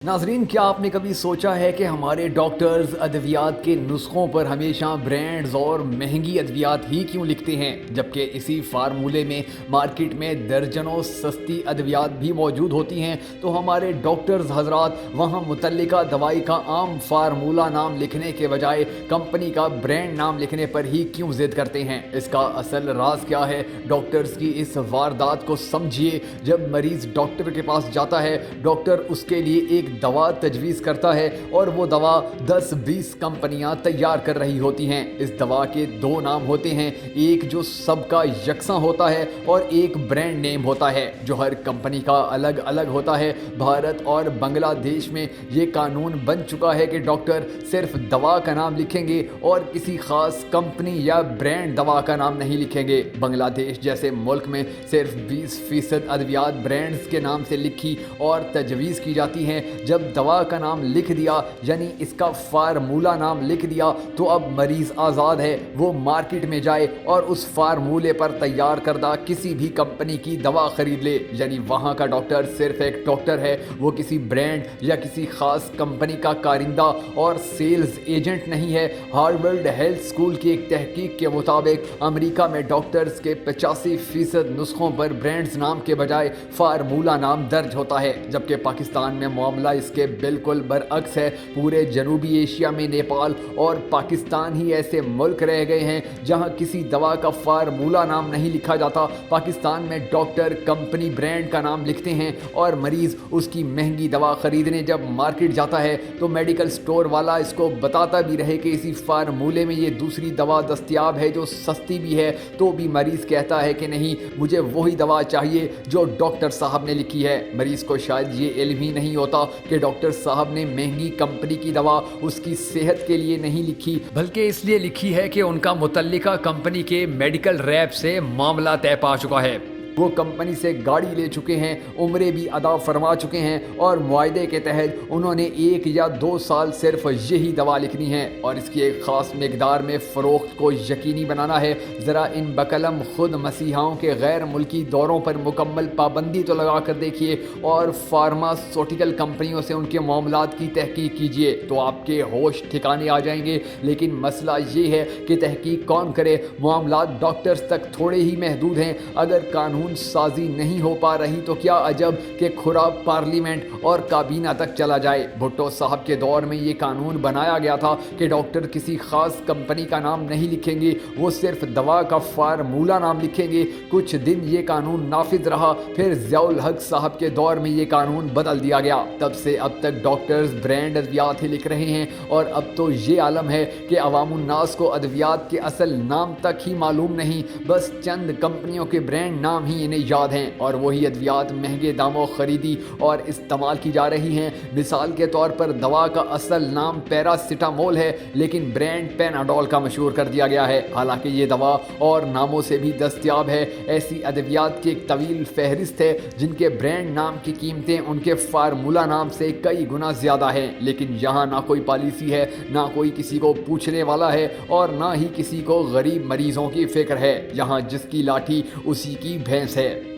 नाजरीन, क्या आपने कभी सोचा है कि हमारे डॉक्टर्स अद्वियात के नुस्खों पर हमेशा ब्रांड्स और महंगी अद्वियात ही क्यों लिखते हैं, जबकि इसी फार्मूले में मार्केट में दर्जनों सस्ती अद्वियात भी मौजूद होती हैं। तो हमारे डॉक्टर्स हजरात वहाँ मुतल्लिका दवाई का आम फार्मूला नाम लिखने के बजाय कंपनी का ब्रांड नाम लिखने पर ही क्यों जिद करते हैं? इसका असल राज क्या है? डॉक्टर्स की इस वारदात को समझिए। जब मरीज डॉक्टर के पास जाता है, डॉक्टर उसके लिए एक दवा तजवीज़ करता है और वो दवा 10-20 कंपनियां तैयार कर रही होती हैं। इस दवा के दो नाम होते हैं, एक जो सबका यकसा होता है और एक ब्रांड नेम होता है जो हर कंपनी का अलग अलग होता है। भारत और बांग्लादेश में ये कानून बन चुका है कि डॉक्टर सिर्फ दवा का नाम लिखेंगे और किसी खास कंपनी या ब्रांड दवा का नाम नहीं लिखेंगे। बांग्लादेश जैसे मुल्क में सिर्फ 20% अद्वियात ब्रांड्स के नाम से लिखी और तजवीज़ की जाती हैं। जब दवा का नाम लिख दिया, यानी इसका फार्मूला नाम लिख दिया, तो अब मरीज आज़ाद है, वो मार्केट में जाए और उस फार्मूले पर तैयार करदा किसी भी कंपनी की दवा खरीद ले। यानी वहाँ का डॉक्टर सिर्फ एक डॉक्टर है, वो किसी ब्रांड या किसी खास कंपनी का कारिंदा और सेल्स एजेंट नहीं है। हार्वर्ड हेल्थ स्कूल की एक तहकीक के मुताबिक अमेरिका में डॉक्टर्स के 85% नुस्खों पर ब्रांड्स नाम के बजाय फार्मूला नाम दर्ज होता है, जबकि पाकिस्तान में मामला इसके बिल्कुल बरअक्स है। पूरे जनूबी एशिया में नेपाल और पाकिस्तान ही ऐसे मुल्क रह गए हैं जहां किसी दवा का फार्मूला नाम नहीं लिखा जाता। पाकिस्तान में डॉक्टर कंपनी ब्रांड का नाम लिखते हैं और मरीज उसकी महंगी दवा खरीदने जब मार्केट जाता है तो मेडिकल स्टोर वाला इसको बताता भी रहे कि इसी फार्मूले में ये दूसरी दवा दस्तयाब है जो सस्ती भी है, तो भी मरीज कहता है कि नहीं, मुझे वही दवा चाहिए जो डॉक्टर साहब ने लिखी है। मरीज को शायद ये इल्म ही नहीं होता कि डॉक्टर साहब ने महंगी कंपनी की दवा उसकी सेहत के लिए नहीं लिखी, बल्कि इसलिए लिखी है कि उनका मुतल्लिका कंपनी के मेडिकल रैप से मामला तय पा चुका है। वो कंपनी से गाड़ी ले चुके हैं, उम्रें भी अदा फरमा चुके हैं और मुआहदे के तहत उन्होंने 1 या 2 साल सिर्फ यही दवा लिखनी है और इसकी एक ख़ास मकदार में फ़रोख्त को यकीनी बनाना है। ज़रा इन बकलम खुद मसीहाओं के गैर मुल्की दौरों पर मुकम्मल पाबंदी तो लगा कर देखिए और फार्मास्यूटिकल कंपनियों से उनके मामलात की तहकीक कीजिए, तो आपके होश ठिकाने आ जाएंगे। लेकिन मसला ये है कि तहकीक कौन करे? मामलात डॉक्टर्स तक थोड़े ही महदूद हैं। अगर कानून साजी नहीं हो पा रही तो क्या अजब कि खुराब पार्लियामेंट और काबीना तक चला जाए। भुट्टो साहब के दौर में ये कानून बनाया गया था कि डॉक्टर किसी खास कंपनी का नाम नहीं लिखेंगे, वो सिर्फ दवा का फार्मूला नाम लिखेंगे। कुछ दिन ये कानून नाफिज रहा, फिर ज़ियाउल हक साहब के दौर में ये कानून बदल दिया गया। तब से अब तक डॉक्टर्स ब्रांड अद्वियात ही लिख रहे हैं और अब तो ये आलम है कि अवामुन्नास को अद्वियात के असल नाम तक ही मालूम नहीं, बस चंद कंपनियों के ब्रांड नाम ही इन्हें याद हैं और वही अद्वियात महंगे दामों खरीदी और इस्तेमाल की जा रही हैं। मिसाल के तौर पर दवा का असल नाम पैरासिटामोल है, लेकिन ब्रांड पेनाडोल का मशहूर कर दिया गया है, हालांकि ये दवा और नामों से भी दस्तयाब है। ऐसी अद्वियात की एक तवील फहरिस्त है जिनके ब्रांड नाम की कीमतें उनके फार्मूला नाम से कई गुना ज़्यादा हैं, लेकिन यहाँ ना कोई पॉलिसी है, ना कोई किसी को पूछने वाला है और ना ही किसी को गरीब मरीजों की फिक्र है। यहाँ जिसकी लाठी उसी की भैंस है।